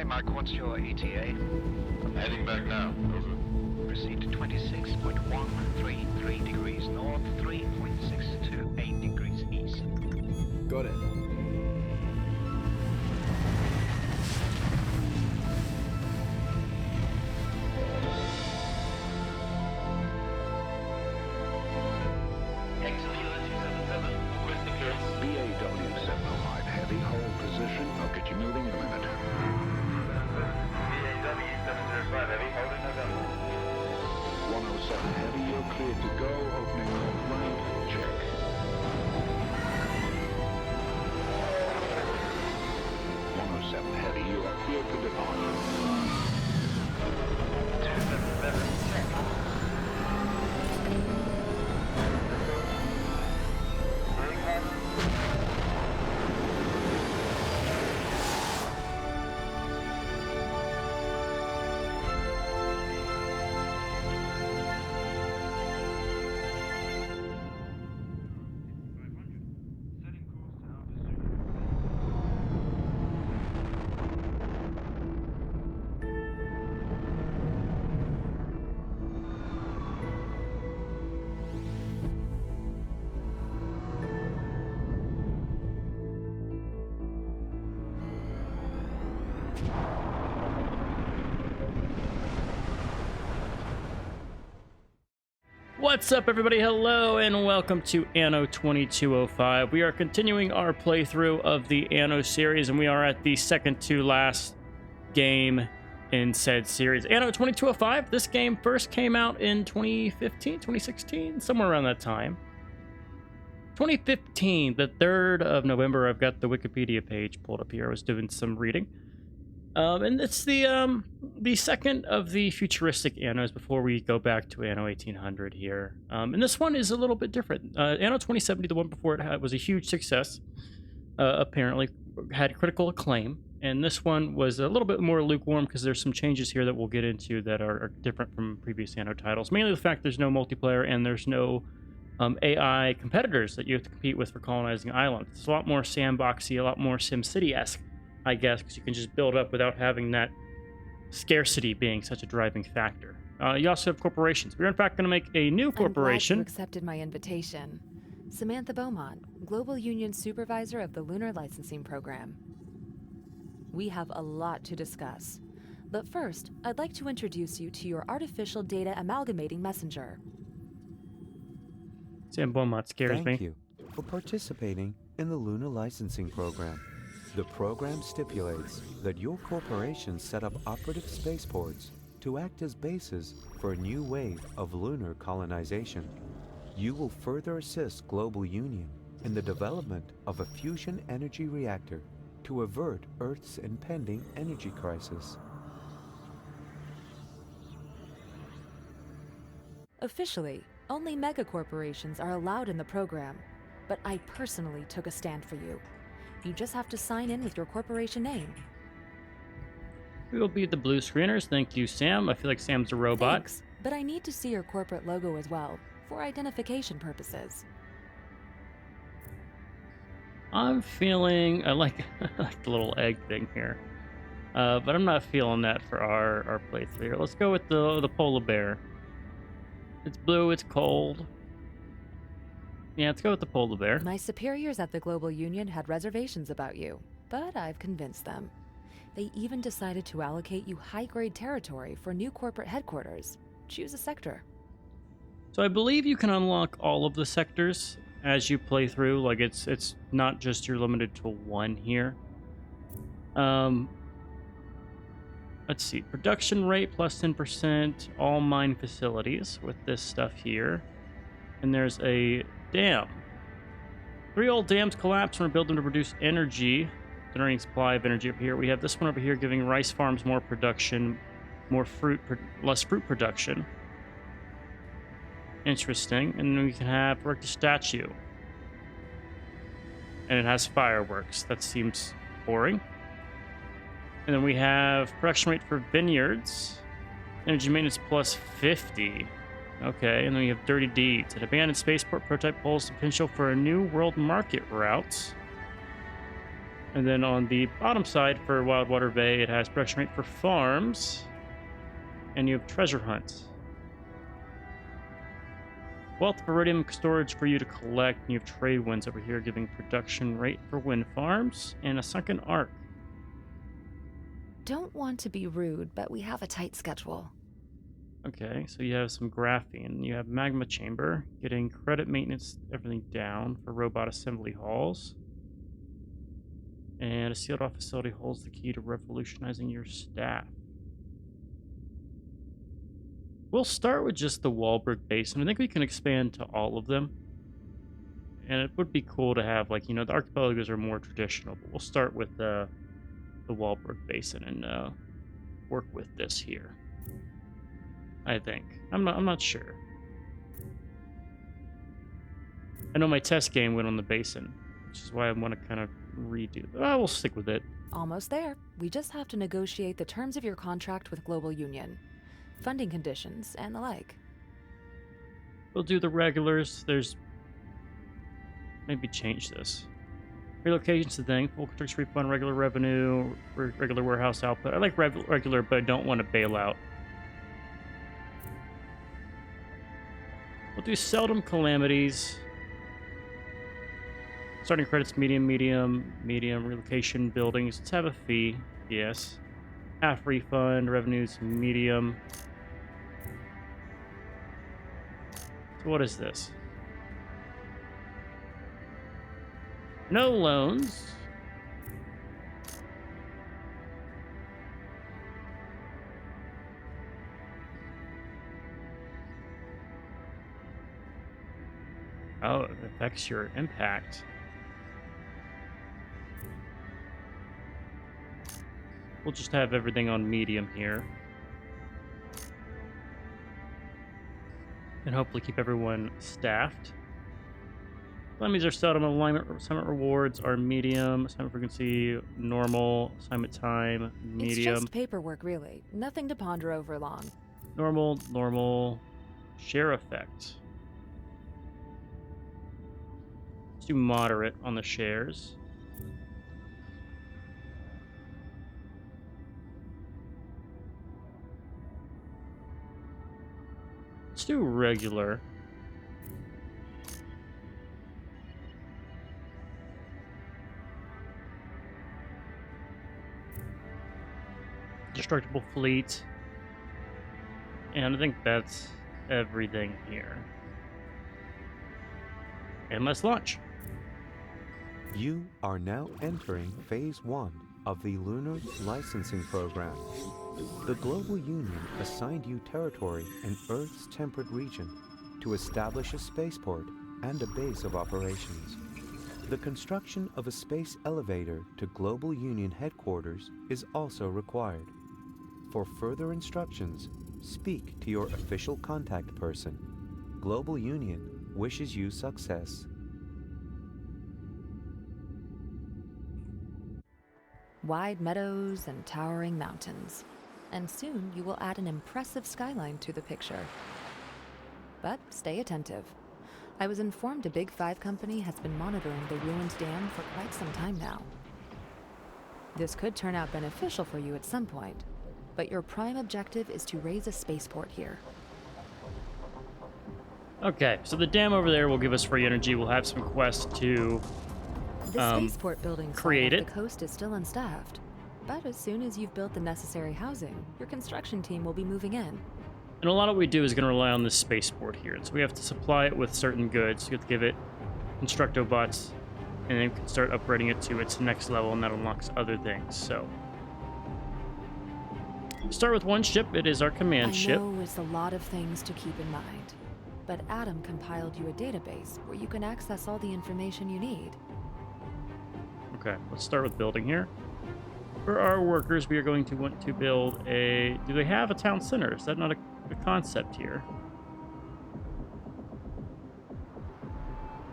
Mark, what's your ETA? I'm heading back now. Over. Proceed to 26.133 degrees north, 3.628 degrees east. Got it. BAW-705, heavy, hold position. I'll get you moving in a minute. BAW-705, heavy, holding November. 107, heavy, you're cleared to go. Opening north right, check. 107, heavy, you are cleared for departure. 277, check. What's up, everybody? Hello and welcome to Anno 2205. We are continuing our playthrough of the Anno series, and we are at the second to last game in said series. Anno 2205, this game first came out in 2015, 2016, somewhere around that time. 2015, the 3rd of November. I've got the Wikipedia page pulled up here. I was doing some reading. And it's the second of the futuristic Annos before we go back to Anno 1800 here. And this one is a little bit different. Anno 2070, the one before it was a huge success. Apparently had critical acclaim. And this one was a little bit more lukewarm because there's some changes here that we'll get into that are different from previous Anno titles. Mainly the fact there's no multiplayer and there's no AI competitors that you have to compete with for colonizing islands. It's a lot more sandboxy, a lot more SimCity-esque, I guess, because you can just build up without having that scarcity being such a driving factor. You also have corporations. We're in fact going to make a new corporation. I'm glad you accepted my invitation. Samantha Beaumont, Global Union Supervisor of the Lunar Licensing Program. We have a lot to discuss. But first, I'd like to introduce you to your artificial data amalgamating messenger. Sam Beaumont scares me. Thank you for participating in the Lunar Licensing Program. The program stipulates that your corporation set up operative spaceports to act as bases for a new wave of lunar colonization. You will further assist Global Union in the development of a fusion energy reactor to avert Earth's impending energy crisis. Officially, only megacorporations are allowed in the program, but I personally took a stand for you. You just have to sign in with your corporation name. We will be the blue screeners. Thank you, Sam. I feel like Sam's a robot. Thanks, but I need to see your corporate logo as well, for identification purposes. I'm feeling... I like the little egg thing here. But I'm not feeling that for our playthrough here. Let's go with the polar bear. It's blue, it's cold. Yeah, let's go with the polar bear. My superiors at the Global Union had reservations about you, but I've convinced them. They even decided to allocate you high-grade territory for new corporate headquarters. Choose a sector. So I believe you can unlock all of the sectors as you play through. Like, it's not just you're limited to one here. Let's see. Production rate plus 10%. All mine facilities with this stuff here. And there's a dam. 3 old dams collapse and we're building to produce energy. Generating supply of energy up here. We have this one over here giving rice farms more production, more fruit, less fruit production. Interesting. And then we can have erect a statue. And it has fireworks. That seems boring. And then we have production rate for vineyards. Energy maintenance plus 50. Okay, and then we have dirty deeds. An abandoned spaceport prototype holds the potential for a new world market route. And then on the bottom side for Wildwater Bay, it has production rate for farms. And you have treasure hunts. Wealth of iridium storage for you to collect. And you have trade winds over here giving production rate for wind farms. And a sunken arc. Don't want to be rude, but we have a tight schedule. Okay, so you have some graphene. You have magma chamber, getting credit maintenance, everything down for robot assembly halls. And a sealed off facility holds the key to revolutionizing your staff. We'll start with just the Walberg Basin. I think we can expand to all of them. And it would be cool to have, like, you know, the archipelagos are more traditional, but we'll start with the Walberg Basin and work with this here. I think. I'm not sure. I know my test game went on the basin, which is why I want to kind of redo. We'll stick with it. Almost there. We just have to negotiate the terms of your contract with Global Union, funding conditions, and the like. We'll do the regulars. There's... Maybe change this. Relocation's the thing. Full construction refund, regular revenue, regular warehouse output. I like regular, but I don't want to bail out. We'll do seldom calamities. Starting credits, medium, relocation, buildings. Let's have a fee. Yes. Half refund, revenues, medium. So what is this? No loans. Oh, it affects your impact. We'll just have everything on medium here. And hopefully keep everyone staffed. Calamities are seldom. Assignment rewards are medium. Assignment frequency, normal. Assignment time, medium. It's just paperwork, really. Nothing to ponder over long. Normal. Share effect. Let's do moderate on the shares. Let's do regular. Destructible fleet. And I think that's everything here. And let's launch. You are now entering Phase 1 of the Lunar Licensing Program. The Global Union assigned you territory in Earth's temperate region to establish a spaceport and a base of operations. The construction of a space elevator to Global Union headquarters is also required. For further instructions, speak to your official contact person. Global Union wishes you success. Wide meadows and towering mountains. And soon you will add an impressive skyline to the picture. But stay attentive. I was informed a Big Five company has been monitoring the ruined dam for quite some time now. This could turn out beneficial for you at some point, but your prime objective is to raise a spaceport here. Okay, so the dam over there will give us free energy. We'll have some quests to The spaceport building create side it. of the coast is still unstaffed. But as soon as you've built the necessary housing, your construction team will be moving in. And a lot of what we do is going to rely on this spaceport here. So we have to supply it with certain goods. You have to give it constructobots, and then we can start upgrading it to its next level, and that unlocks other things. So start with one ship. It is our command ship. I know it's a lot of things to keep in mind, but Adam compiled you a database where you can access all the information you need. Okay, let's start with building here. For our workers, we are going to want to build a... Do they have a town center? Is that not a concept here?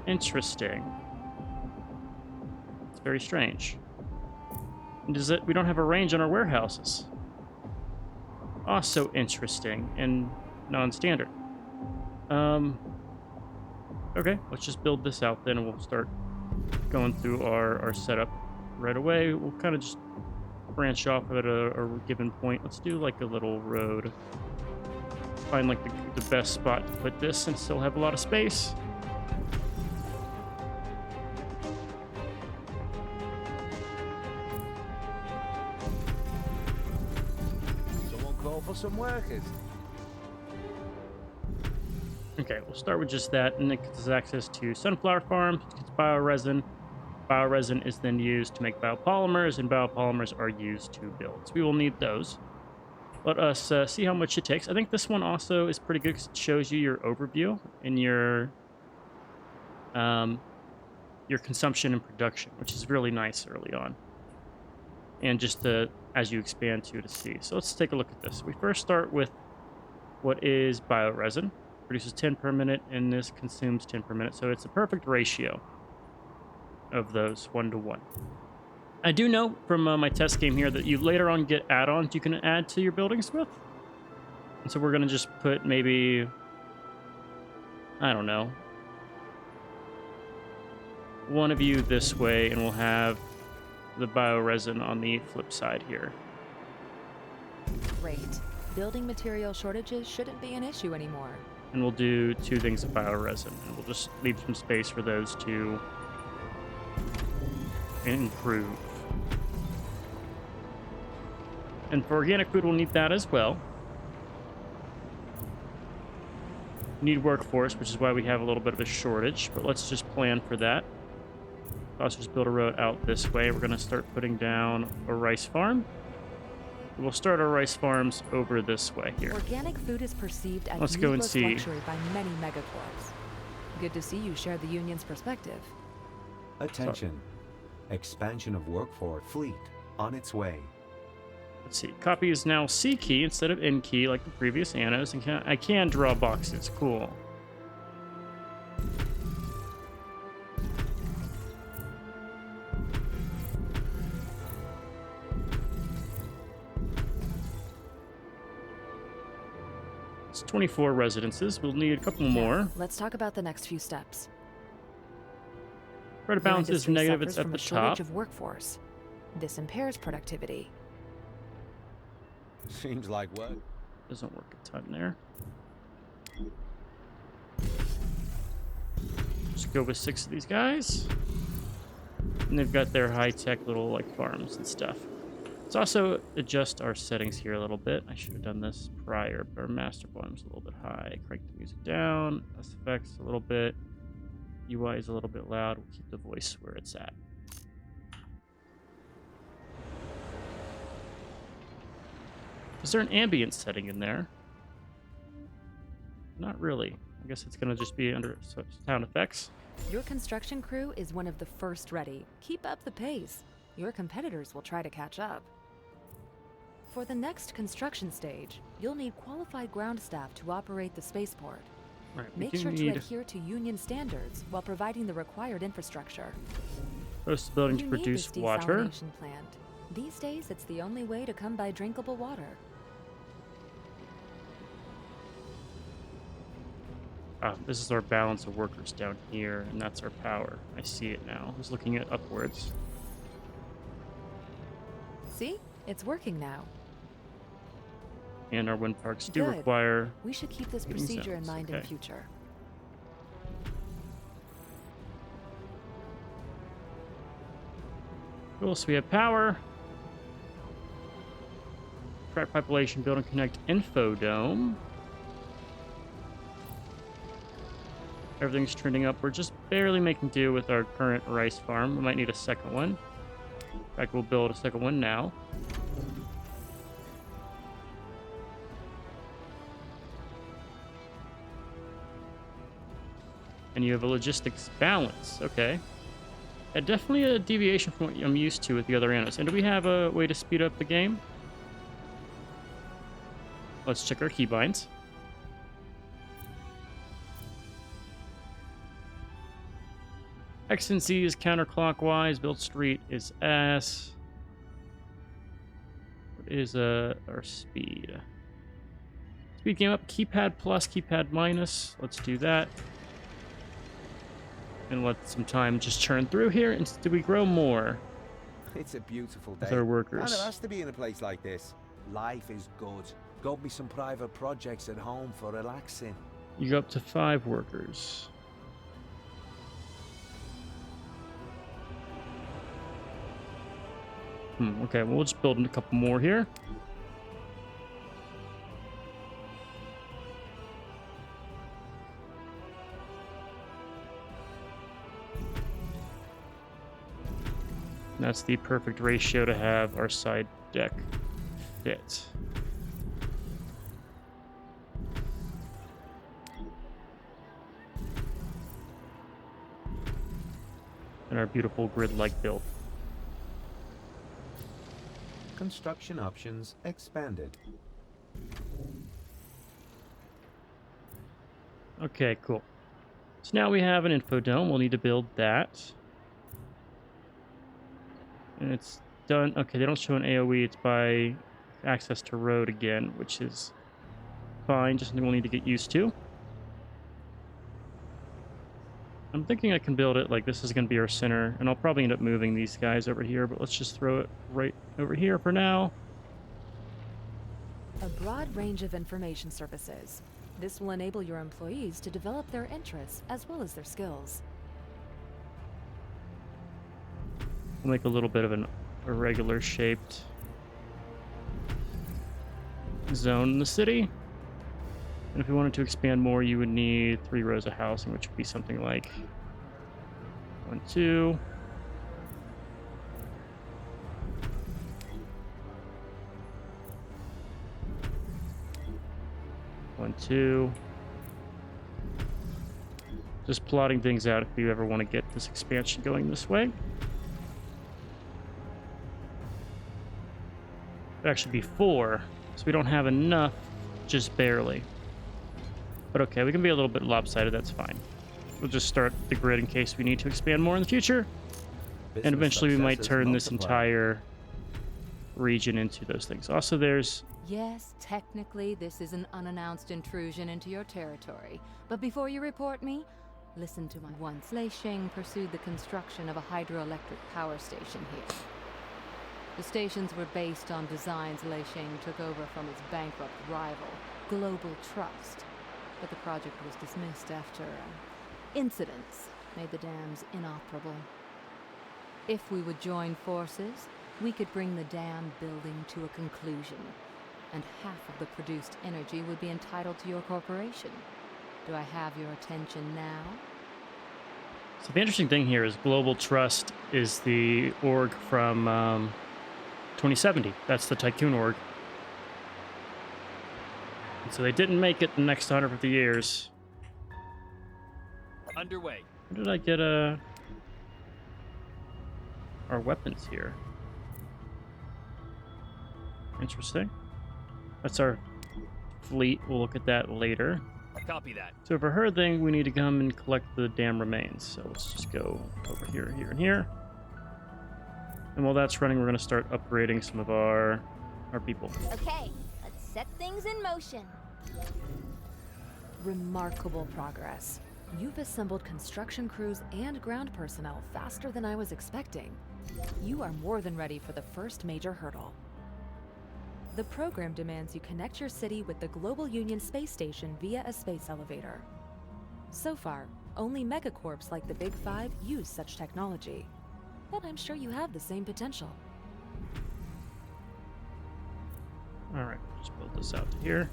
Interesting. It's very strange. And does it... We don't have a range on our warehouses. Also interesting and non-standard. Okay, let's just build this out then, and we'll start going through our setup. right away. We'll kind of just branch off at a given point. Let's do like a little road. Find like the best spot to put this and still have a lot of space. Someone call for some workers. Okay, we'll start with just that, and it gives us access to sunflower farms, it gets bioresin. Bioresin is then used to make biopolymers, and biopolymers are used to build. So we will need those. Let us see how much it takes. I think this one also is pretty good because it shows you your overview and your consumption and production, which is really nice early on. And just as you expand to see. So let's take a look at this. We first start with what is bioresin. Produces 10 per minute, and this consumes 10 per minute. So it's a perfect ratio of those 1 to 1. I do know from my test game here that you later on get add-ons you can add to your buildings with. And so we're going to just put maybe, I don't know, one of you this way, and we'll have the bioresin on the flip side here. Great. Building material shortages shouldn't be an issue anymore. And we'll do 2 things of bioresin, and we'll just leave some space for those to improve. And for organic food, we'll need that as well. Need workforce, which is why we have a little bit of a shortage, but let's just plan for that. Also just build a road out this way. We're going to start putting down a rice farm. We'll start our rice farms over this way here. Organic food is perceived as Let's go and see. luxury by many megacorps. Good to see you share the union's perspective. Attention. Expansion of workforce fleet on its way. Let's see. Copy is now C key instead of N key like the previous Annos, and I can draw boxes. Cool. It's 24 residences. We'll need a couple more. Let's talk about the next few steps. Rate of Your balance is industry negative. suffers It's at from the a shortage top. of workforce. This impairs productivity. Seems like work. Doesn't work a ton there. Just go with 6 of these guys. And they've got their high-tech little like farms and stuff. Let's also adjust our settings here a little bit. I should have done this prior, but our master volume's a little bit high. Crank the music down. SFX a little bit. UI is a little bit loud. We'll keep the voice where it's at. Is there an ambient setting in there? Not really. I guess it's going to just be under sound effects. Your construction crew is one of the first ready. Keep up the pace. Your competitors will try to catch up. For the next construction stage, you'll need qualified ground staff to operate the spaceport. Right, we Make do sure to need adhere to union standards while providing the required infrastructure. host building to You produce need this water. desalination plant. These days, it's the only way to come by drinkable water. This is our balance of workers down here, and that's our power. I see it now. I was looking at upwards. See? It's working now. And our wind parks do Good. require... We should keep this Heating procedure in zones, mind in okay. future. Cool, so we have power. Track population, build and connect info dome. Everything's trending up. We're just barely making do with our current rice farm. We might need a second one. In fact, we'll build a second one now. And you have a logistics balance. Okay. Definitely a deviation from what I'm used to with the other Annos. And do we have a way to speed up the game? Let's check our keybinds. X and Z is counterclockwise. Build street is S. What is our speed? Speed game up. Keypad plus, keypad minus. Let's do that. And let some time just churn through here. And do we grow more? It's a beautiful day. with our And it workers. has to be in a place like this. Life is good. Got me some private projects at home for relaxing. You go up to 5 workers. Okay, well, we'll just build a couple more here. That's the perfect ratio to have our side deck fit. And our beautiful grid-like build. Construction options expanded. Okay, cool. So now we have an info dome. We'll need to build that. And it's done. Okay, they don't show an AoE. It's by access to road again, which is fine. Just something we'll need to get used to. I'm thinking I can build it like this is going to be our center, and I'll probably end up moving these guys over here, but let's just throw it right over here for now. A broad range of information services. This will enable your employees to develop their interests as well as their skills. We'll make a little bit of an irregular shaped zone in the city. And if we wanted to expand more, you would need 3 rows of housing, which would be something like 1, 2. One, 2. Just plotting things out if you ever want to get this expansion going this way. It'd actually be 4, so we don't have enough, just barely. But okay, we can be a little bit lopsided, that's fine. We'll just start the grid in case we need to expand more in the future. And eventually we might turn this entire region into those things. Also, there's... Yes, technically this is an unannounced intrusion into your territory. But before you report me, listen to my once. Leisheng pursued the construction of a hydroelectric power station here. The stations were based on designs Leisheng took over from its bankrupt rival, Global Trust. But the project was dismissed after incidents made the dams inoperable. If we would join forces, we could bring the dam building to a conclusion, and half of the produced energy would be entitled to your corporation. Do I have your attention now? So the interesting thing here is Global Trust is the org from 2070. That's the Tycoon org. And so they didn't make it the next 150 years. Underway. Where did I get our weapons here? Interesting. That's our fleet. We'll look at that later. Copy that. So for her thing, we need to come and collect the dam remains. So let's just go over here, here, and here. And while that's running, we're going to start upgrading some of our people. Okay, let's set things in motion. Remarkable progress. You've assembled construction crews and ground personnel faster than I was expecting. You are more than ready for the first major hurdle. The program demands you connect your city with the Global Union space station via a space elevator. So far, only megacorps like the Big Five use such technology. But I'm sure you have the same potential. Alright, just build this out to here.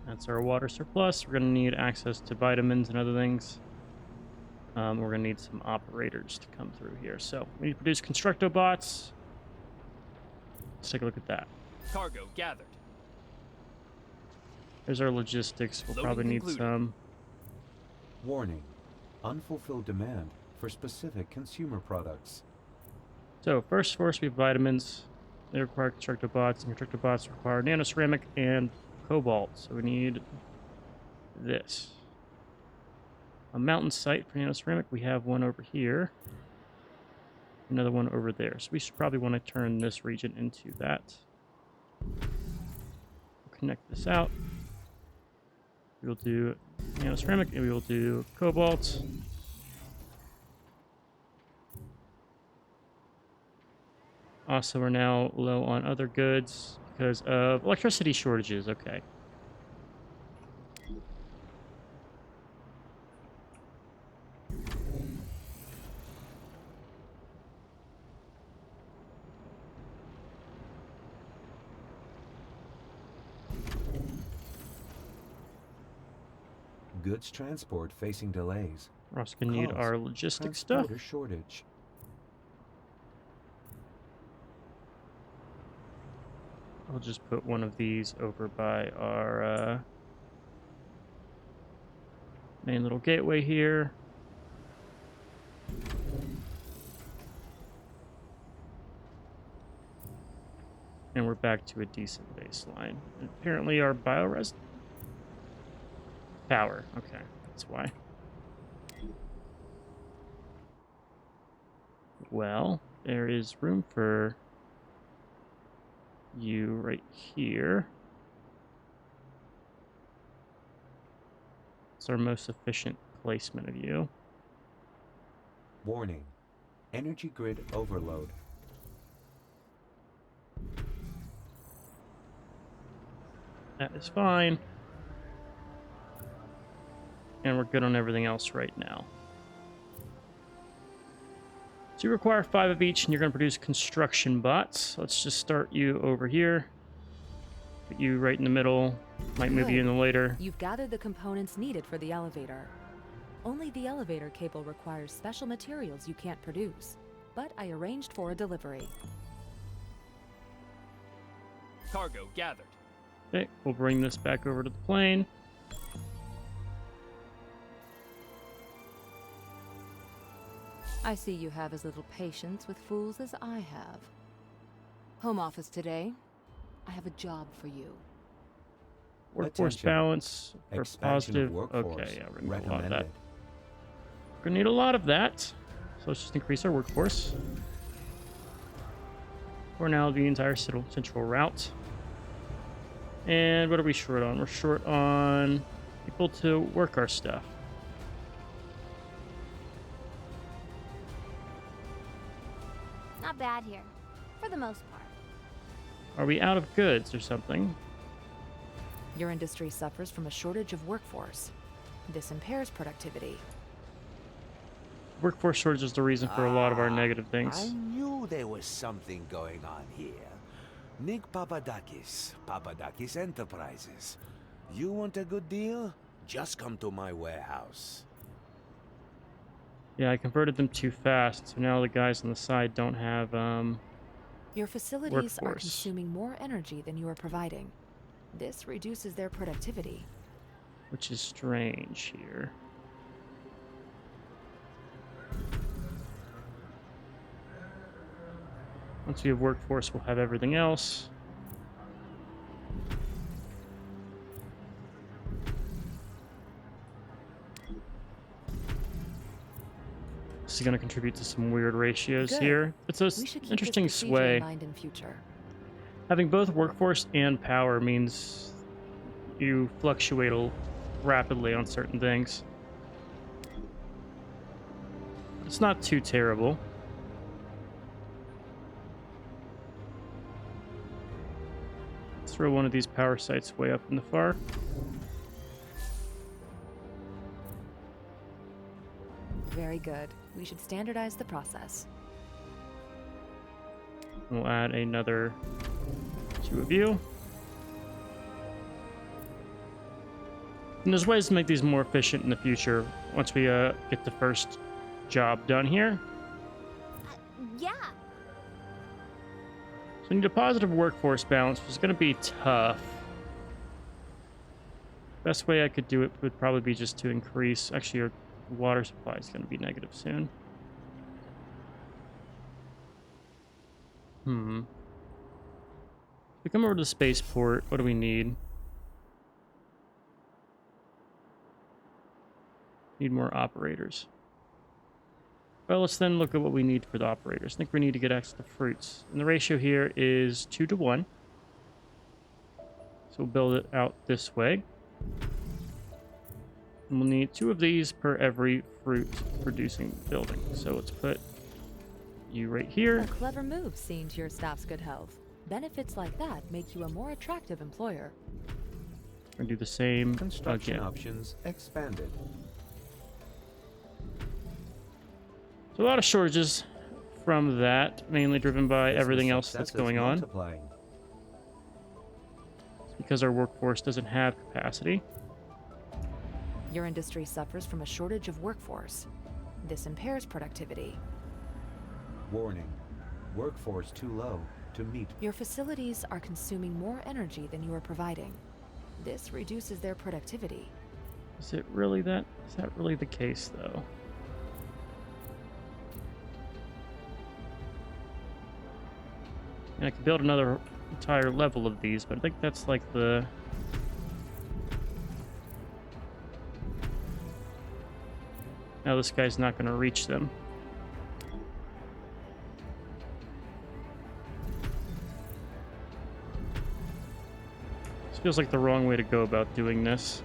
That's our water surplus. We're going to need access to vitamins and other things. We're going to need some operators to come through here. So we need to produce Constructobots. Let's take a look at that. Cargo gathered. There's our logistics. We'll probably need some. Warning. Unfulfilled demand for specific consumer products. So first, we have vitamins. They require Constructobots, and Constructobots require nanoceramic and cobalt. So we need this. A mountain site for nanoceramic. We have one over here. Another one over there. So we should probably want to turn this region into that. We'll connect this out. We will do nanoceramic and we will do cobalt. Also, we're now low on other goods because of electricity shortages. Okay. Goods transport facing delays. We're also going to need Cause our logistics stuff. transporter shortage. I'll just put one of these over by our main little gateway here. And we're back to a decent baseline. And apparently our biores power. Okay, that's why. Well, there is room for you right here. It's our most efficient placement of you. Warning. Energy grid overload. That is fine. And we're good on everything else right now. So you require 5 of each, and you're going to produce construction bots. Let's just start you over here. Put you right in the middle. Might move you in later. You've gathered the components needed for the elevator. Only the elevator cable requires special materials you can't produce, but I arranged for a delivery. Cargo gathered. Okay, we'll bring this back over to the plane. I see you have as little patience with fools as I have. Home office today. I have a job for you. Workforce Attention. balance for Expansion positive. of workforce. Okay, yeah, we're gonna need a lot of that. Recommended. We're gonna need a lot of that. So let's just increase our workforce. For now, the entire central route. And what are we short on? We're short on people to work our stuff. Not bad here, for the most part. Are we out of goods or something? Your industry suffers from a shortage of workforce. This impairs productivity. Workforce shortage is the reason for a lot of our negative I things. knew there was something going on here. Nick Papadakis, Papadakis Enterprises. You want a good deal? Just come to my warehouse. Yeah, I converted them too fast, so now the guys on the side don't have Your facilities are workforce. consuming more energy than you are providing. This reduces their productivity. which is strange here. Once we have workforce, we'll have everything else. This is going to contribute to some weird ratios Good. here. It's an We should keep interesting this procedure sway. in mind in future. Having both workforce and power means you fluctuate rapidly on certain things. It's not too terrible. Let's throw one of these power sites way up in the far. Very good. We should standardize the process. We'll add another 2 of you. And there's ways to make these more efficient in the future once we get the first job done here. Yeah. So we need a positive workforce balance, which is going to be tough. Best way I could do it would probably be just to increase... Actually, your water supply is going to be negative soon. If we come over to the spaceport, what do we need? Need more operators. Well, let's then look at what we need for the operators. I think we need to get access to fruits. And the ratio here is 2 to 1. So we'll build it out this way. And we'll need 2 of these per every fruit producing building. So let's put you right here. A clever move, seeing to your staff's good health. Benefits like that make you a more attractive employer. We're gonna do the same Construction again. options expanded. So a lot of shortages from that, mainly driven by Business everything else that's success is going on. multiplying. It's because our workforce doesn't have capacity. Your industry suffers from a shortage of workforce. This impairs productivity. Warning. Workforce too low to meet. Your facilities are consuming more energy than you are providing. This reduces their productivity. Is it really that? Is that really the case, though? And I could build another entire level of these, but I think that's like the... Now this guy's not going to reach them. This feels like the wrong way to go about doing this.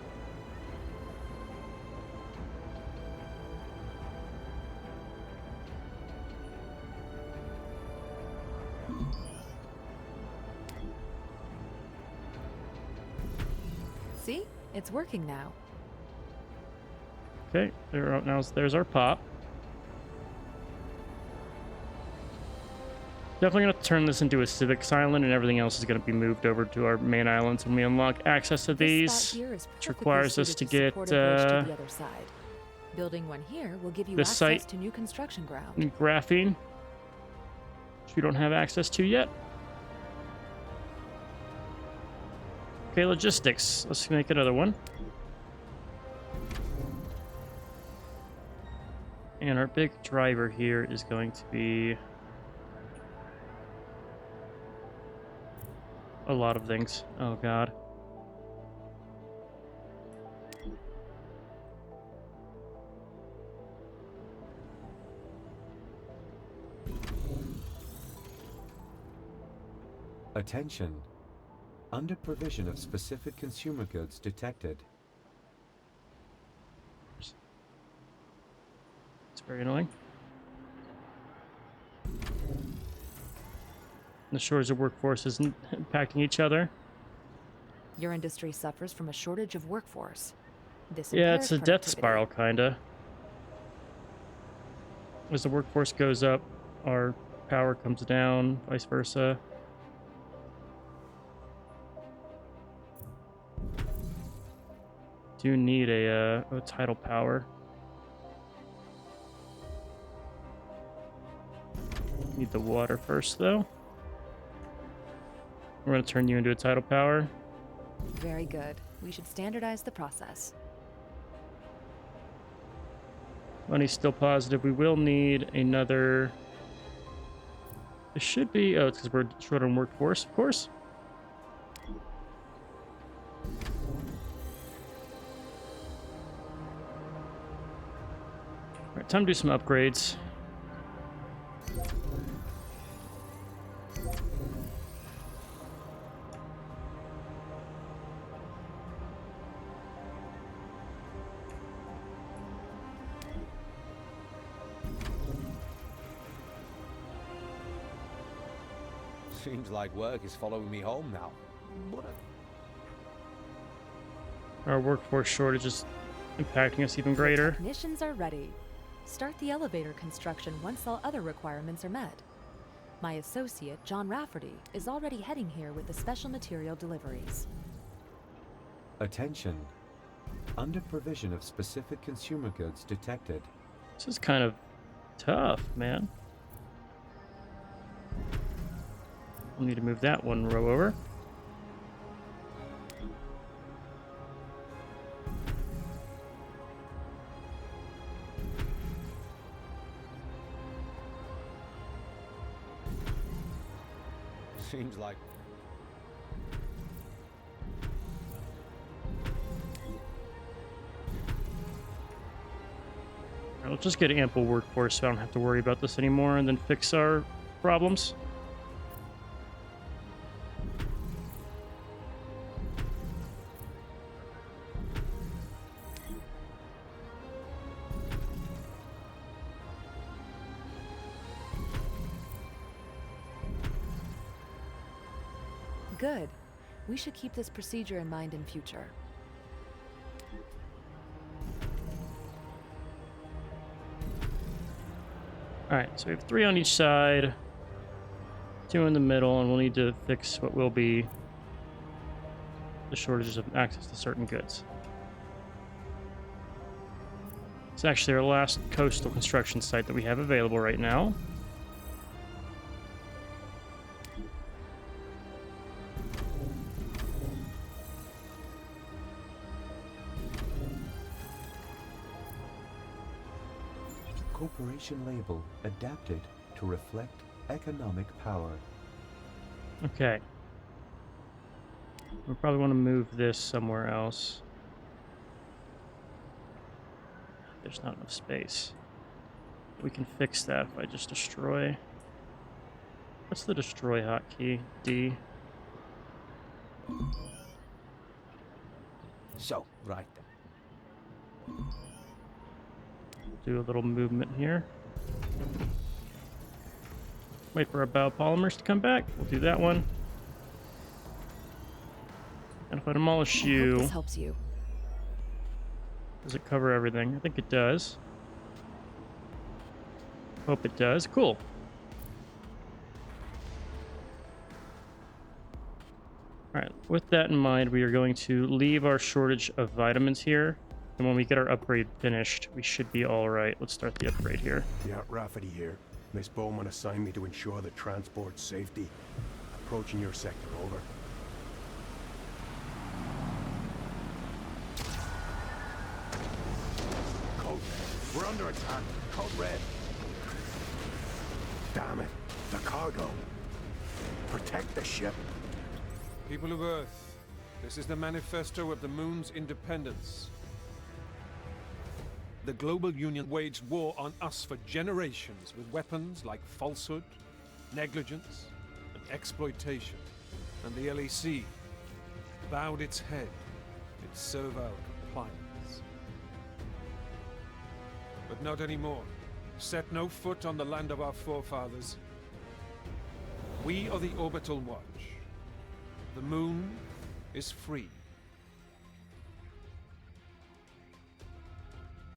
See? It's working now. Okay, there's our pop. Definitely going to turn this into a civics island, and everything else is going to be moved over to our main islands when we unlock access to these, which requires us to get the other side. Building one here will give you this access site to new construction ground. and graphene, which we don't have access to yet. Okay, logistics. Let's make another one. And our big driver here is going to be a lot of things. Oh, God. Attention. Under provision of specific consumer goods detected. It's very annoying. The shortage of workforce isn't impacting each other. Your industry suffers from a shortage of workforce. This Yeah, impairs it's a death productivity. spiral, kinda. As the workforce goes up, our power comes down, vice versa. Do need a tidal power. Need the water first, though. We're going to turn you into a tidal power. Very good. We should standardize the process. Money's still positive. We will need another... It should be... Oh, it's because we're short on workforce, of course. Alright, time to do some upgrades. Seems like work is following me home now. Our workforce shortage is impacting us even greater. Technicians are ready. Start the elevator construction once all other requirements are met. My associate, John Rafferty, is already heading here with the special material deliveries. Attention. Under provision of specific consumer goods detected. This is kind of tough, man. We'll need to move that one row over. Seems like... Let's just get ample workforce so I don't have to worry about this anymore, and then fix our problems. Good. We should keep this procedure in mind in future. Alright, so we have 3 on each side, 2 in the middle, and we'll need to fix what will be the shortages of access to certain goods. It's actually our last coastal construction site that we have available right now. Corporation label adapted to reflect economic power. Okay. We probably want to move this somewhere else. There's not enough space. We can fix that if I just destroy. What's the destroy hotkey? D. So, right. Do a little movement here. Wait for our biopolymers to come back. We'll do that one. And if I demolish I hope you, this helps you. does it cover everything? I think it does. Hope it does. Cool. Alright, with that in mind, we are going to leave our shortage of vitamins here. And when we get our upgrade finished, we should be alright. Let's start the upgrade here. Yeah, Rafferty here. Miss Bowman assigned me to ensure the transport safety. Approaching your sector, over. Code red. We're under attack. Code red. Damn it. The cargo. Protect the ship. People of Earth, this is the manifesto of the Moon's independence. The global union waged war on us for generations with weapons like falsehood, negligence, and exploitation. And the LEC bowed its head in servile compliance. But not anymore. Set no foot on the land of our forefathers. We are the Orbital Watch. The Moon is free.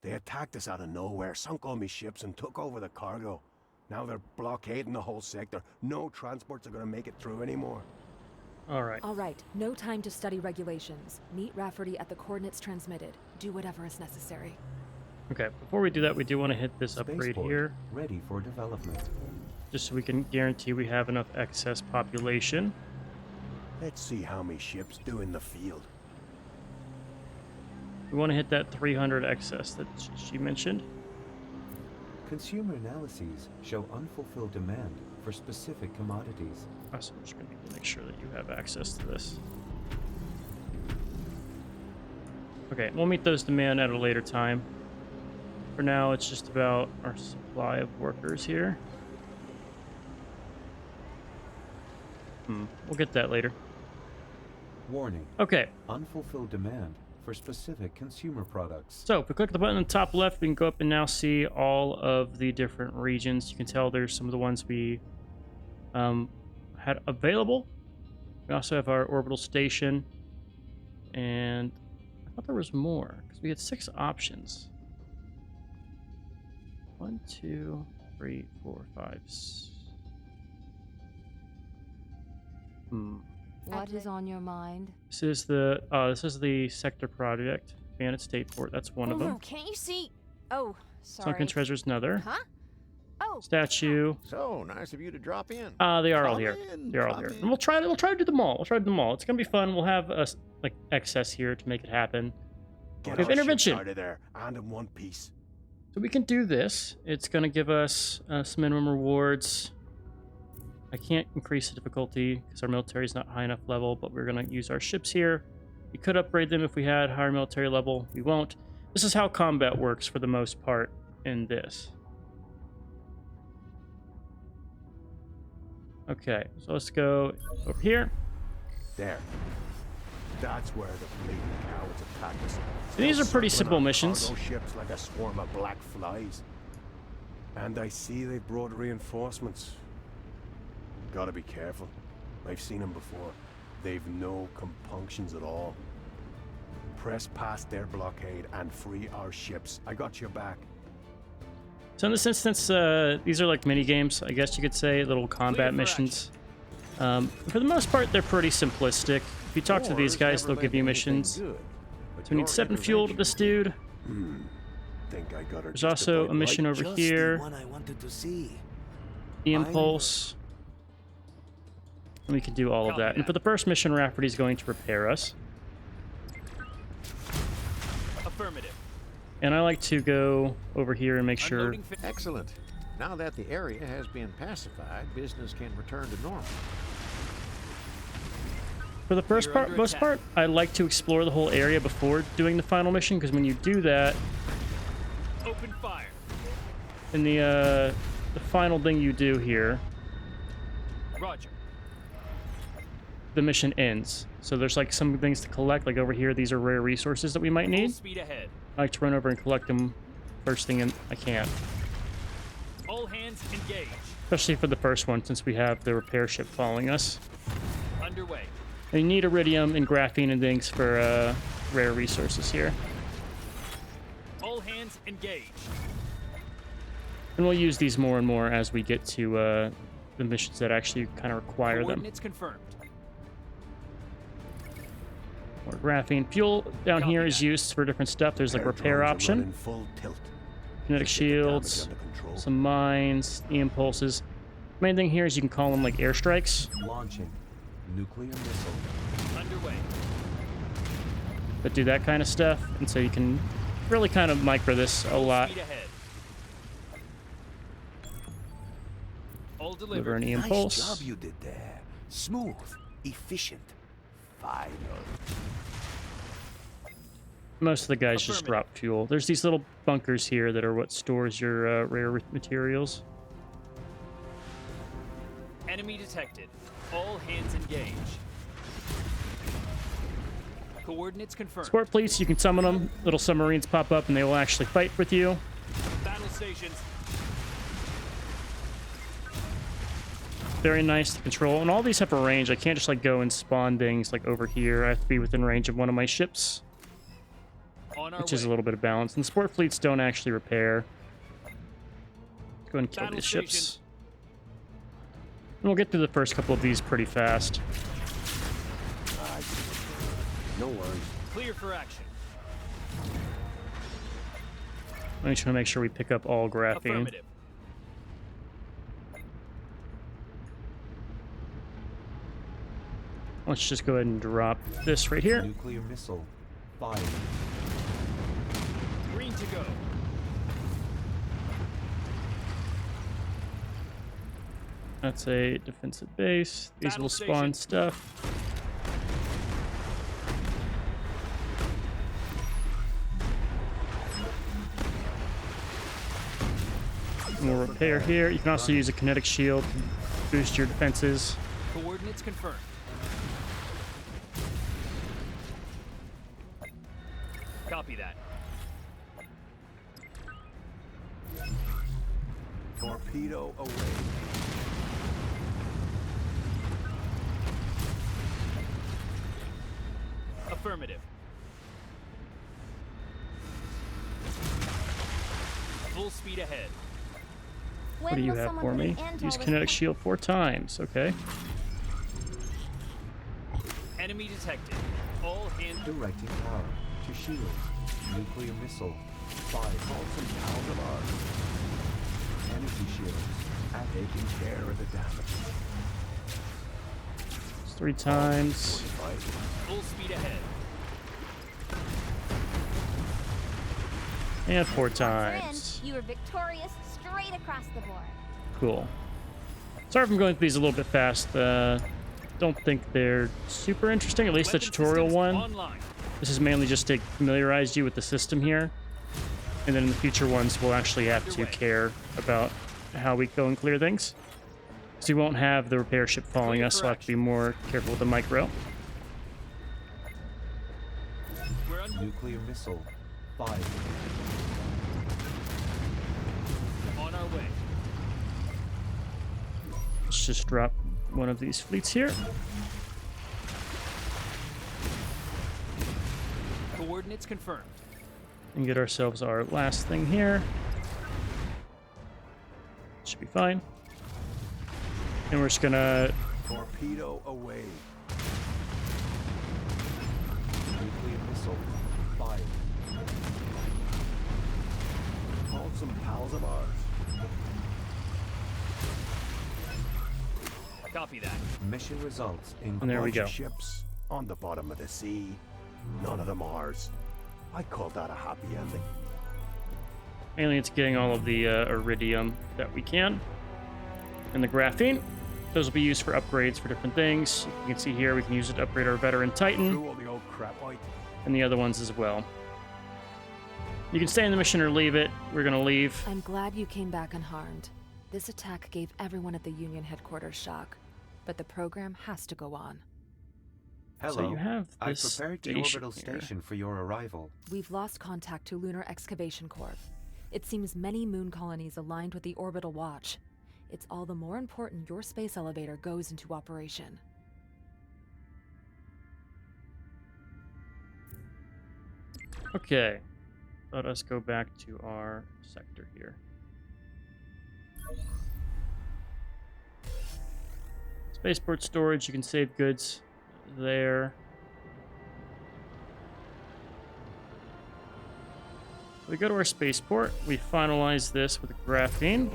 They attacked us out of nowhere, sunk all my ships, and took over the cargo. Now they're blockading the whole sector. No transports are gonna make it through anymore. Alright. All right, no time to study regulations. Meet Rafferty at the coordinates transmitted. Do whatever is necessary. Okay, before we do that, we do want to hit this upgrade Spaceport, here. ready for development. Just so we can guarantee we have enough excess population. Let's see how many ships do in the field. We want to hit that 300 excess that she mentioned. Consumer analyses show unfulfilled demand for specific commodities. Also, I'm just going to make sure that you have access to this. Okay, we'll meet those demand at a later time. For now, it's just about our supply of workers here. We'll get that later. Warning. Okay. Unfulfilled demand for specific consumer products. So if we click the button on the top left, we can go up and now see all of the different regions. You can tell there's some of the ones we had available. We also have our orbital station. And I thought there was more because we had 6 options. 1, 2, 3, 4, 5. What is on your mind? This is the sector project, Bandit Stateport. That's one of them. Can't you see? Oh, sorry. Sunken Treasure's another. Huh? Oh. Statue. So nice of you to drop in. They are all here. They're all here. And we'll try to do them all. We'll try to do them all. It's gonna be fun. We'll have like excess here to make it happen. Get we have intervention out of there and in one piece. So we can do this. It's gonna give us some minimum rewards. I can't increase the difficulty because our military is not high enough level, but we're going to use our ships here. We could upgrade them if we had higher military level. We won't. This is how combat works for the most part in this. Okay, so let's go over here. There. That's where the fleet cowards attacked us. So these are pretty simple missions. Cargo ships like a swarm of black flies. And I see they've brought reinforcements. Gotta be careful. I've seen them before. They've no compunctions at all. Press past their blockade and free our ships. I got your back. So in this instance, these are like mini games, I guess you could say, little combat missions. For the most part, they're pretty simplistic. If you talk to these guys, they'll give you missions. So we need 7 fuel to this dude. Think I got her. There's also a mission over here. The impulse. And we can do all of that. And for the first mission, Rafferty's going to repair us. Affirmative. And I like to go over here and make sure... Excellent. Now that the area has been pacified, business can return to normal. For the most part, I like to explore the whole area before doing the final mission, because when you do that... Open fire. And the final thing you do here... Roger. The mission ends. So there's like some things to collect, like over here, these are rare resources that we might need. Speed ahead. I like to run over and collect them first thing I can. All hands engage. Especially for the first one, since we have the repair ship following us. Underway. And you need iridium and graphene and things for rare resources here. All hands engage. And we'll use these more and more as we get to the missions that actually kind of require them. Coordinates confirmed. More graphene. Fuel down here is used for different stuff. There's like repair option. Kinetic shields. Some mines. The impulses. Main thing here is you can call them like airstrikes. Launching. Nuclear missile. Underway. That do that kind of stuff. And so you can really kind of micro this a lot. All Deliver an impulse. Nice job you did there. Smooth, efficient, final. Most of the guys just drop fuel. There's these little bunkers here that are what stores your rare materials. Enemy detected. All hands engage. Coordinates confirmed. Sport fleets, you can summon them. Little submarines pop up and they will actually fight with you. Battle stations. Very nice to control. And all these have a range. I can't just like go and spawn things like over here. I have to be within range of one of my ships. Which is a little bit of balance. And sport fleets don't actually repair. Go ahead and kill these ships. And we'll get through the first couple of these pretty fast. No worries. Clear for action. I'm just trying to make sure we pick up all graphene. Let's just go ahead and drop this right here. Nuclear missile. Fire. Green to go. That's a defensive base. These will spawn stuff. More repair here. You can also use a kinetic shield to boost your defenses. Coordinates confirmed. Copy that. Torpedo away. Affirmative. Full speed ahead. What do you have for me? Use kinetic shield 4 times. Okay. Enemy detected. All hands. Directing power to shield. Nuclear missile. 5 volts and pounds of arc. Energy shields. Taking care of the damage. 3 times. Full speed ahead. And 4 times. You were victorious straight across the board. Cool. Sorry if I'm going through these a little bit fast. Don't think they're super interesting, at least the tutorial one. Online. This is mainly just to familiarize you with the system here. And then in the future ones, we'll actually have to care about how we go and clear things. So we won't have the repair ship following us, so we'll have to be more careful with the micro. Nuclear missile. 5. On our way. Let's just drop one of these fleets here. Coordinates confirmed. And get ourselves our last thing here. Should be fine. And we're just gonna... Torpedo away. Nuclear missile fired. Called some pals of ours. Copy that. Mission results in And there we Bunch go. of ships on the bottom of the sea. None of them ours. I call that a happy ending. Aliens getting all of the iridium that we can. And the graphene. Those will be used for upgrades for different things. You can see here we can use it to upgrade our veteran Titan. Threw all the old crap out. And the other ones as well. You can stay in the mission or leave it. We're gonna leave. I'm glad you came back unharmed. This attack gave everyone at the Union headquarters shock, but the program has to go on. Hello. So you have I've this prepared the station orbital here. station for your arrival. We've lost contact to Lunar Excavation Corp. It seems many moon colonies aligned with the Orbital Watch. It's all the more important your space elevator goes into operation. Okay. Let us go back to our sector here. Spaceport storage, you can save goods there. We go to our spaceport, we finalize this with graphene.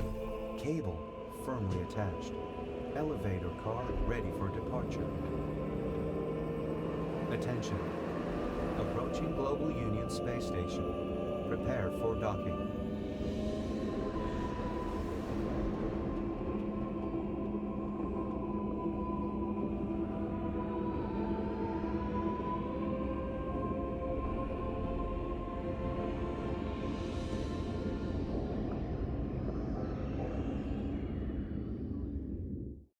Cable firmly attached. Elevator car ready for departure. Attention. Approaching Global Union Space Station. Prepare for docking.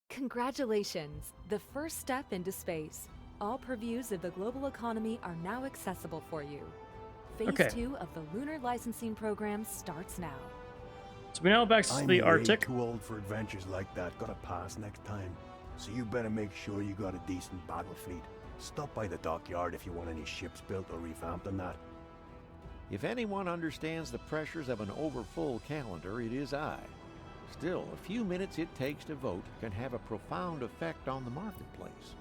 Congratulations! The first step into space. All purviews of the global economy are now accessible for you. Phase 2 of the Lunar Licensing Program starts now. So we now back to the Arctic. I'm too old for adventures like that. Gotta pass next time. So you better make sure you got a decent battle fleet. Stop by the dockyard if you want any ships built or revamped and that. If anyone understands the pressures of an overfull calendar, it is I. Still, a few minutes it takes to vote can have a profound effect on the marketplace.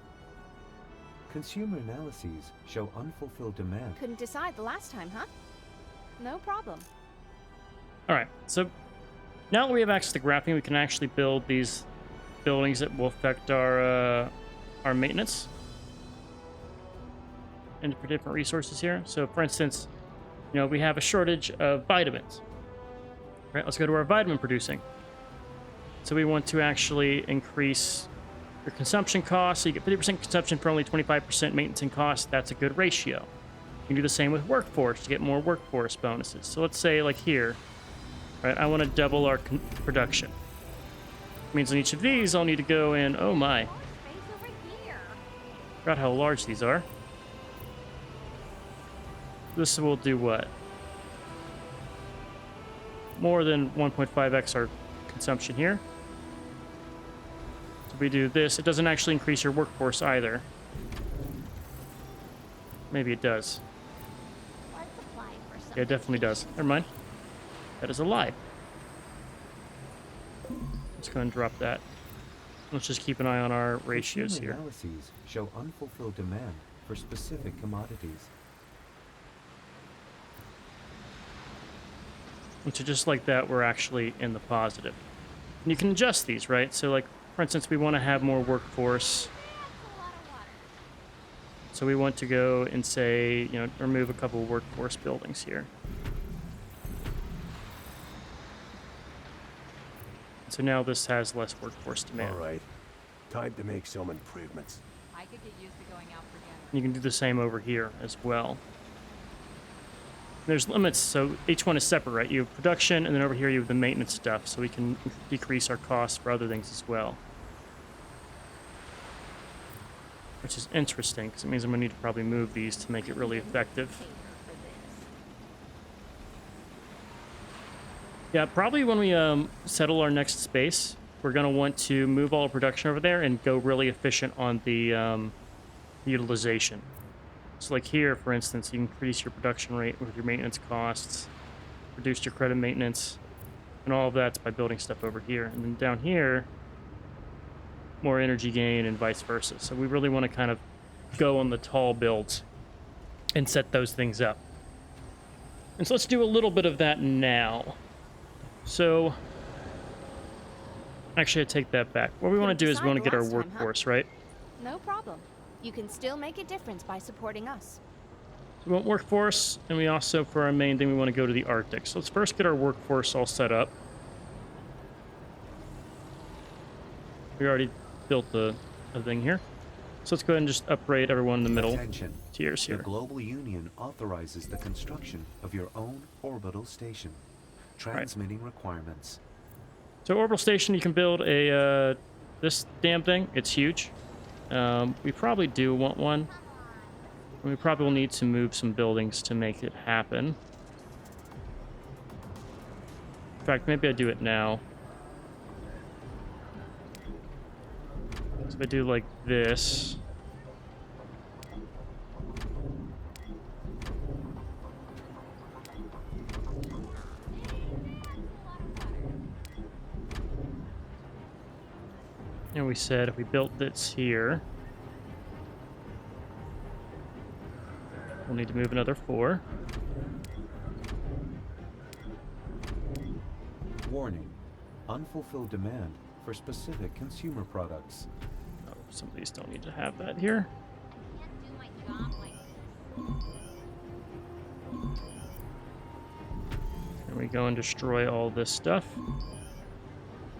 Consumer analyses show unfulfilled demand. Couldn't decide the last time, huh? No problem. Alright, so now that we have access to graphene, we can actually build these buildings that will affect our maintenance and for different resources here. So for instance, you know, we have a shortage of vitamins. Right, let's go to our vitamin producing. So we want to actually increase your consumption costs. So you get 50% consumption for only 25% maintenance and cost. That's a good ratio. You can do the same with workforce to get more workforce bonuses. So let's say like here, right, I want to double our production. Means on each of these, I'll need to go in, oh my. Forgot how large these are. This will do what? More than 1.5x our consumption here. So if we do this, it doesn't actually increase your workforce either. Maybe it does. Yeah, it definitely does. Never mind. That is a lie. Let's go and drop that. Let's just keep an eye on our ratios Consumer here. Analyses show unfulfilled demand for specific commodities. And so just like that, we're actually in the positive. And you can adjust these, right? So like, for instance, we want to have more workforce. So we want to go and say, you know, remove a couple of workforce buildings here. So now this has less workforce demand. All right. Time to make some improvements. I could get used to going out for dinner. You can do the same over here as well. There's limits, so each one is separate, right? You have production, and then over here you have the maintenance stuff, so we can decrease our costs for other things as well. Which is interesting, because it means I'm going to need to probably move these to make it really effective. Yeah, probably when we settle our next space, we're going to want to move all our production over there and go really efficient on the utilization. So like here, for instance, you increase your production rate with your maintenance costs, reduce your credit maintenance, and all of that's by building stuff over here. And then down here, more energy gain and vice versa. So we really want to kind of go on the tall builds and set those things up. And so let's do a little bit of that now. So, actually, I take that back. What we want to do is we want to get our workforce, right? No problem. You can still make a difference by supporting us. So we want workforce, and we also, for our main thing, we want to go to the Arctic. So let's first get our workforce all set up. We already built a thing here. So let's go ahead and just upgrade everyone in the middle tiers here. The Global Union authorizes the construction of your own orbital station. Transmitting requirements. So orbital station, you can build a this damn thing. It's huge. We probably do want one. And we probably will need to move some buildings to make it happen. In fact, maybe I do it now. So if I do like this. And we said if we built this here, we'll need to move another 4. Warning. Unfulfilled demand for specific consumer products. Oh, some of these don't need to have that here. And we go and destroy all this stuff.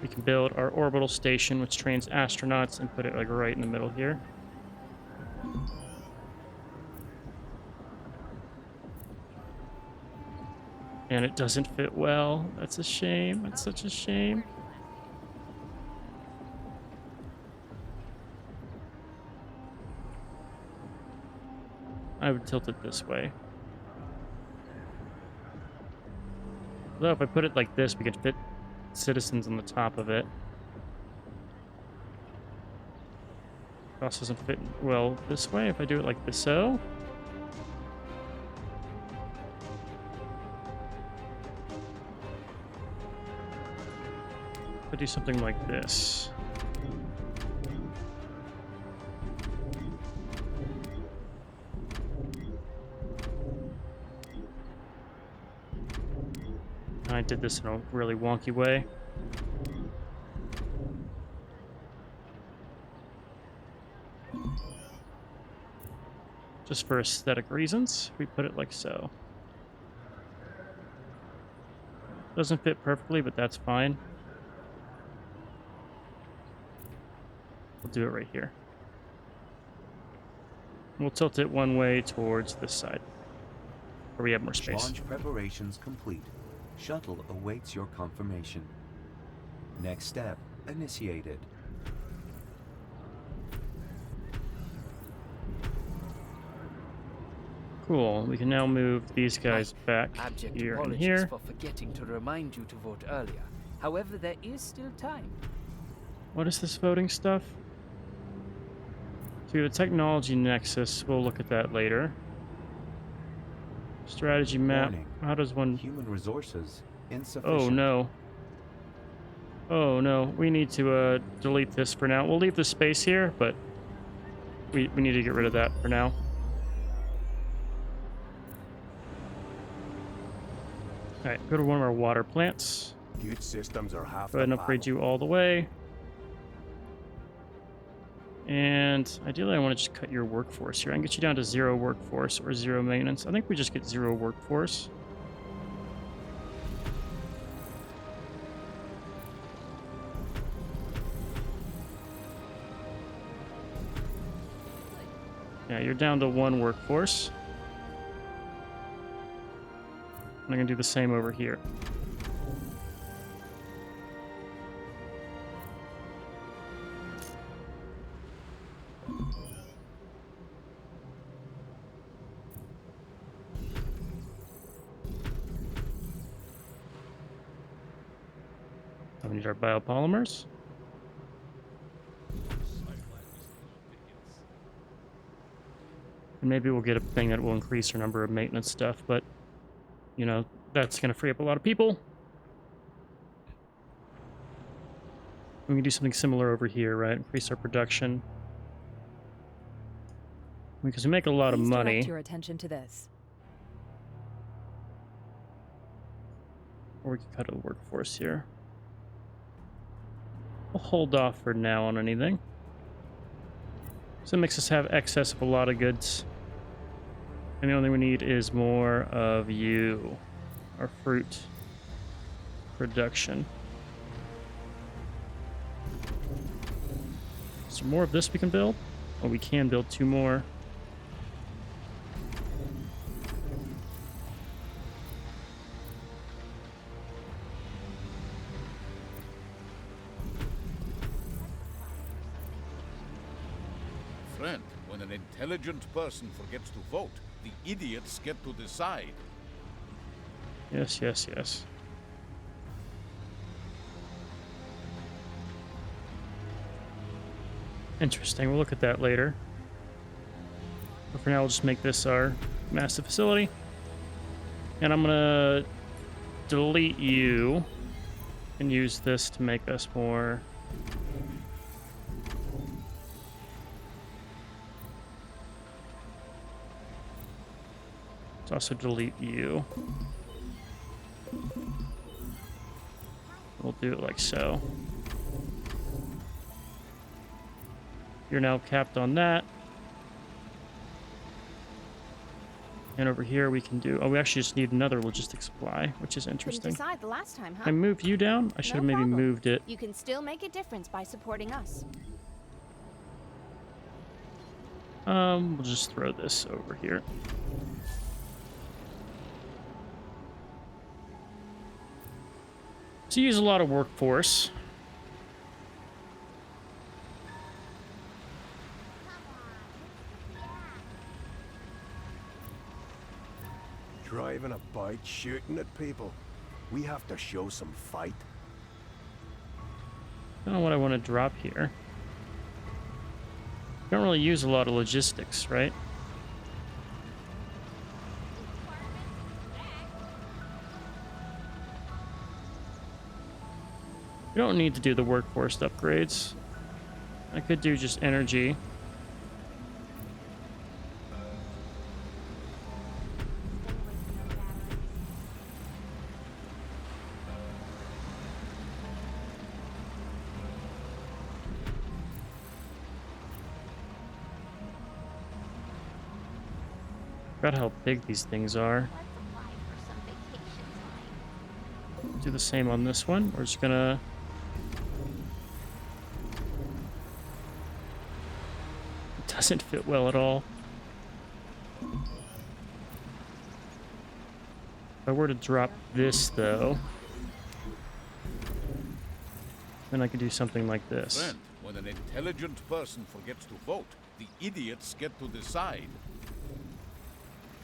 We can build our orbital station, which trains astronauts, and put it like right in the middle here. And it doesn't fit well. That's a shame. That's such a shame. I would tilt it this way. Although if I put it like this, we could fit citizens on the top of it. It also doesn't fit well this way if I do it like this, so. If I do something like this. I did this in a really wonky way. Just for aesthetic reasons, we put it like so. Doesn't fit perfectly, but that's fine. We'll do it right here. We'll tilt it one way towards this side, where we have more space. Launch preparations complete. Shuttle awaits your confirmation. Next step initiated. Cool. We can now move these guys back Abject here and apologies here. for forgetting to remind you to vote earlier. However, there is still time. What is this voting stuff? So we have a technology nexus. We'll look at that later. Strategy map. Warning. How does one... Human resources insufficient. Oh, no. Oh, no. We need to delete this for now. We'll leave the space here, but we need to get rid of that for now. Alright, go to one of our water plants. Good systems are half Go ahead and upgrade you all the way. And ideally I want to just cut your workforce here. I can get you down to 0 workforce or 0 maintenance. I think we just get 0 workforce. Yeah, you're down to 1 workforce. I'm going to do the same over here. We need our biopolymers. And maybe we'll get a thing that will increase our number of maintenance stuff, but, you know, that's going to free up a lot of people. We can do something similar over here, right? Increase our production. Because we make a lot of money. Direct your attention to this. Or we can cut a workforce here. We'll hold off for now on anything. So it makes us have excess of a lot of goods. And the only thing we need is more of you. Our fruit production. Is there more of this we can build? Oh, we can build 2 more. Friend, when an intelligent person forgets to vote, the idiots get to decide. Yes, yes, yes. Interesting. We'll look at that later. But for now, we'll just make this our massive facility. And I'm going to delete you and use this to make us more... Let's also delete you. We'll do it like so. You're now capped on that. And over here we can do... Oh, we actually just need another logistics supply, which is interesting. Couldn't decide the last time, huh? I moved you down? I should have maybe moved it. You can still make a difference by supporting us. We'll just throw this over here. So you use a lot of workforce. Driving a bike, shooting at people. We have to show some fight. I don't know what I want to drop here. Don't really use a lot of logistics, right? We don't need to do the workforce upgrades. I could do just energy. Forgot how big these things are. Do the same on this one. We're just gonna... It doesn't fit well at all. If I were to drop this, though, then I could do something like this. Friend, when an intelligent person forgets to vote, the idiots get to decide.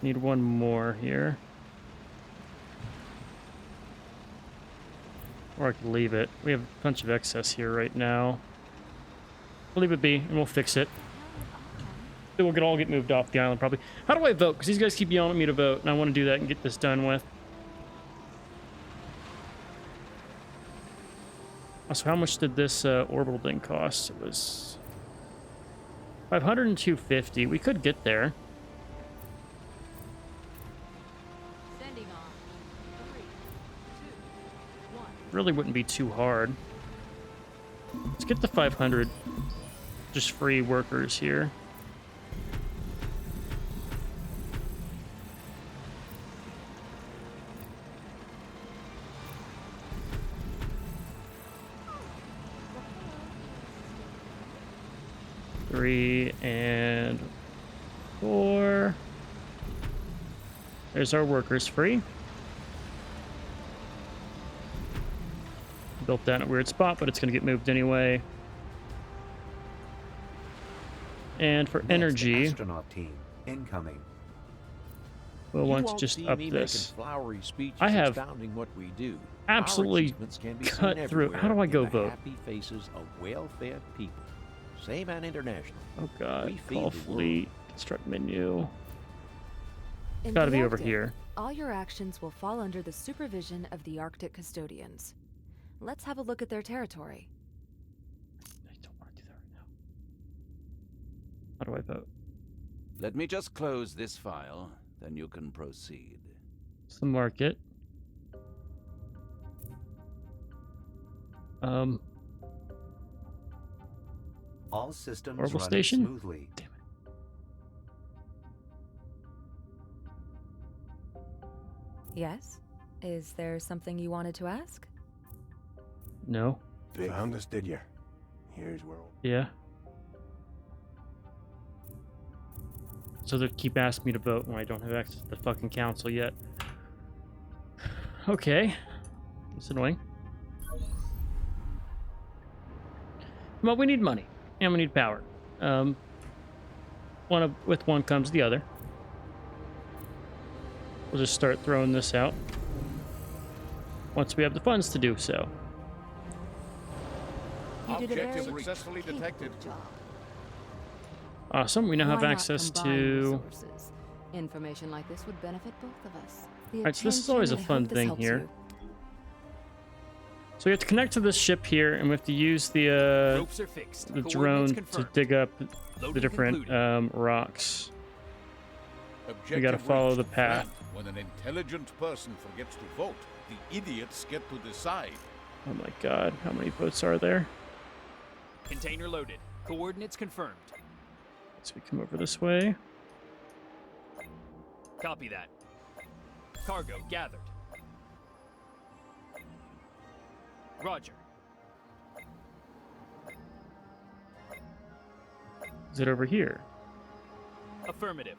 Need one more here. Or I could leave it. We have a bunch of excess here right now. We'll leave it be, and we'll fix it. Then we'll all get moved off the island, probably. How do I vote? Because these guys keep yelling at me to vote, and I want to do that and get this done with. So how much did this orbital thing cost? It was 500 and 250. We could get there. Really wouldn't be too hard. Let's get the 500 just free workers here. Three and 4. There's our workers free. Built that in a weird spot, but it's going to get moved anyway. And for energy, astronaut team incoming. We'll want to just up this. I have what we do. absolutely cut through. How do I go vote? Happy faces of well-fed people. Same on international. Oh God! We feed Call the fleet. world. Construct menu. It's In got to the be over Arctic, here. all your actions will fall under the supervision of the Arctic custodians. Let's have a look at their territory. I don't want to do that right now. How do I vote? Let me just close this file, then you can proceed. It's the market. All systems Orbital running station? smoothly. Damn it. Yes? Is there something you wanted to ask? No. Found us, did you? Here's where... Yeah. So they keep asking me to vote when I don't have access to the fucking council yet. Okay. It's annoying. Well, we need money. And we need power. With one comes the other. We'll just start throwing this out. Once we have the funds to do so. You did a Objective very successfully detected. job. Awesome. We now have Why not access combine to... resources? Information like this would benefit both of us. Alright, so this is always a fun thing here. So we have to connect to this ship here, and we have to use the Ropes are fixed. the Coordinates drone to confirmed. dig up the Loading different concluded. rocks. Objective gotta follow reached. the path. When an intelligent person forgets to vote, the idiots get to decide. Oh my god, how many votes are there? Container loaded. Coordinates confirmed. So we come over this way. Copy that. Cargo gathered. Roger. Is it over here? Affirmative.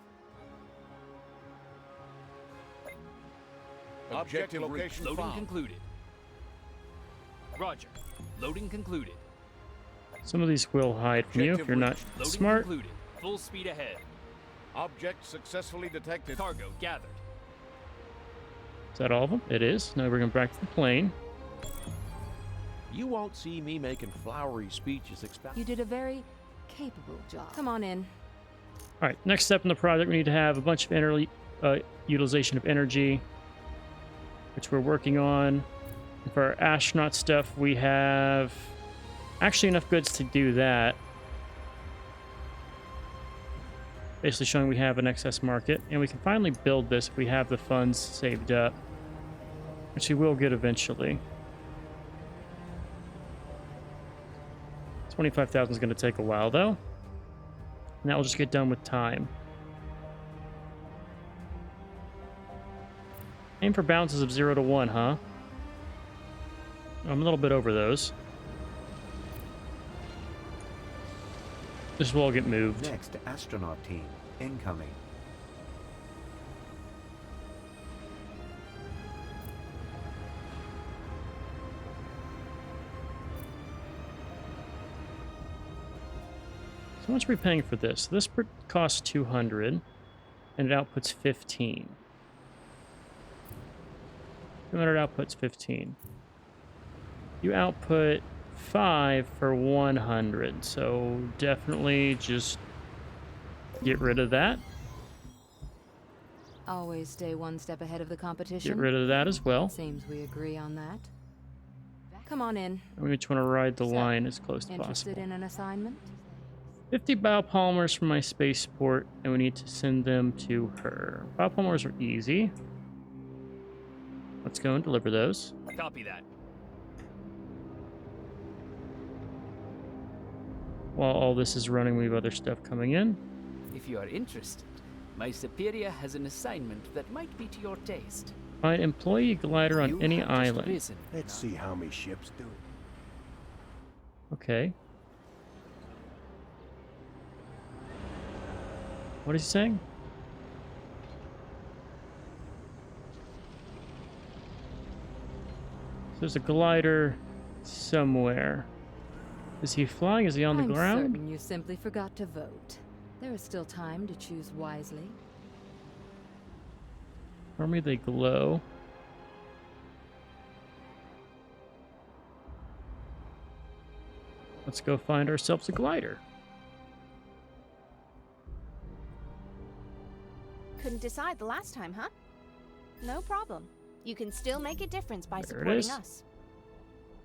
Objective location Loading found. concluded. Roger. Loading concluded. Some of these will hide from you if you're not Loading smart. concluded. Full speed ahead. Object successfully detected. Cargo gathered. Is that all of them? It is. Now we're going back to the plane. You won't see me making flowery speeches expounding. You did a very capable job. Come on in. All right, next step in the project, we need to have a bunch of utilization of energy, which we're working on. And for our astronaut stuff, we have actually enough goods to do that. Basically showing we have an excess market, and we can finally build this if we have the funds saved up, which we will get eventually. 25,000 is going to take a while, though. And that will just get done with time. Aim for bounces of 0 to 1, huh? I'm a little bit over those. This will all get moved. Next, astronaut team, incoming. So how much are we paying for this? This costs 200, and it outputs 15. 200 outputs 15. You output 5 for 100, so definitely just get rid of that. Always stay one step ahead of the competition. Get rid of that as well. Seems we agree on that. Come on in. And we just want to ride the So, line as close as Interested possible. in an assignment? 50 biopolymers from my spaceport, and we need to send them to her. Biopolymers are easy. Let's go and deliver those. Copy that. While all this is running, we have other stuff coming in. If you are interested, my superior has an assignment that might be to your taste. Find employee glider on You any have just island. risen. Let's see how many ships do it. Okay. What is he saying? There's a glider somewhere. Is he flying? Is he on the I'm ground? certain you simply forgot to vote. There is still time to choose wisely. For me, they glow. Let's go find ourselves a glider. Couldn't decide the last time, huh? No problem. You can still make a difference by There it supporting is. us.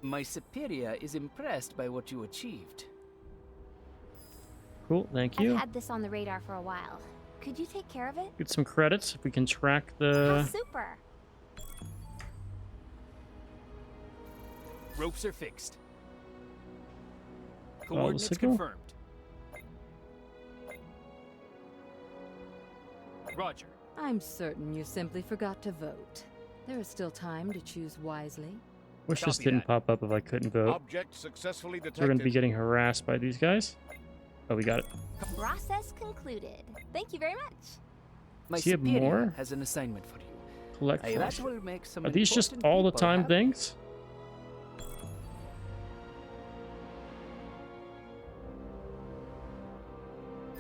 My superior is impressed by what you achieved. Cool, thank you. I've had this on the radar for a while. Could you take care of it? Get some credits if we can track How the... super! Ropes are fixed. Follow the Coordinates signal. confirmed. Roger. I'm certain you simply forgot to vote. There is still time to choose wisely. Wish this Copy didn't that. pop up if I couldn't vote. Object successfully detected. We're going to be getting harassed by these guys. Oh, we got it. Process concluded. Thank you very much. My Does he have superior more? has an assignment for you. Collect That force. will make some Are these just important all the people time happy. things?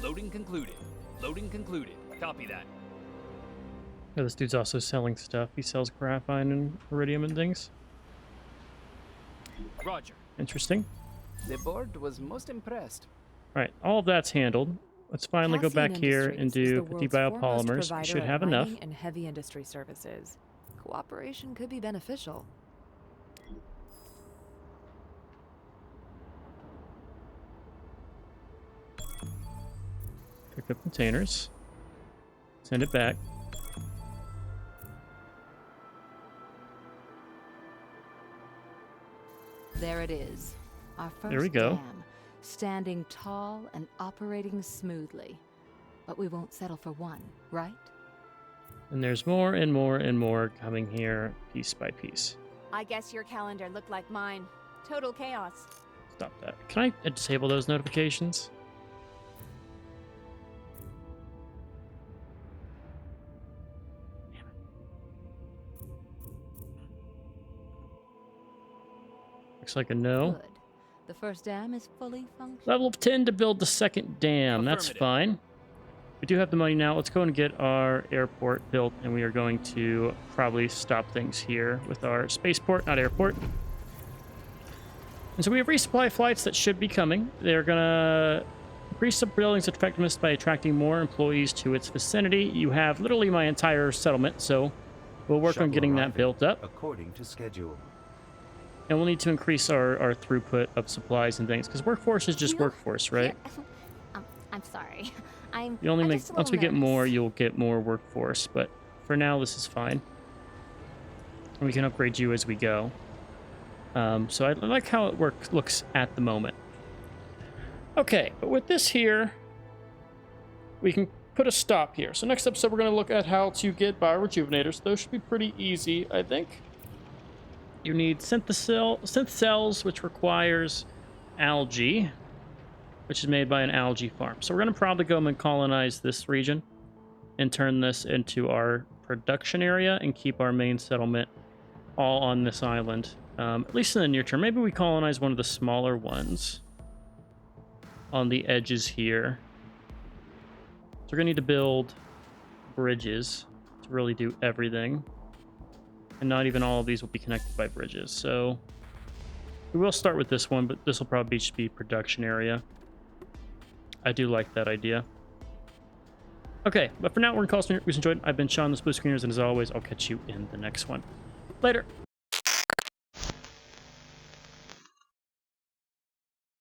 Loading concluded. Loading concluded. Copy that. Yeah, this dude's also selling stuff. He sells graphite and iridium and things. Roger. Interesting. The board was most impressed. Alright, all of that's handled. Let's finally go back Cassian here and Industries is do the world's foremost biopolymers. We provider should of have enough. mining and heavy industry services. Cooperation could be beneficial. Pick up containers. Send it back. There it is. Our first There we go. dam, standing tall and operating smoothly. But we won't settle for one, right? And there's more and more and more coming here piece by piece. I guess your calendar looked like mine. Total chaos. Stop that. Can I disable those notifications? Looks like a no. Good. The first dam is fully functional. Level of 10 to build the second dam. That's Affirmative. fine. We do have the money now. Let's go and get our airport built, and we are going to probably stop things here with our spaceport, not airport. And so we have resupply flights that should be coming. They're going to increase the building's effectiveness by attracting more employees to its vicinity. You have literally my entire settlement, so we'll work on Shuttle getting that arriving built up. according to schedule. And we'll need to increase our throughput of supplies and things, because workforce is just You know, workforce, right? I'm sorry. I'm You only I'm make just a once we little get more, nervous. you'll get more workforce. But for now, this is fine. And we can upgrade you as we go. So I like how it looks at the moment. Okay, but with this here, we can put a stop here. So next episode, we're going to look at how to get biorejuvenators. Those should be pretty easy, I think. You need synth cells, which requires algae, which is made by an algae farm. So we're going to probably go and colonize this region and turn this into our production area and keep our main settlement all on this island, at least in the near term. Maybe we colonize one of the smaller ones on the edges here. So we're going to need to build bridges to really do everything. And not even all of these will be connected by bridges. So we will start with this one, but this will probably just be production area. I do like that idea. Okay, but for now, we're going to call it. We've enjoyed. I've been Sean, the Blue Screeners, and as always, I'll catch you in the next one. Later.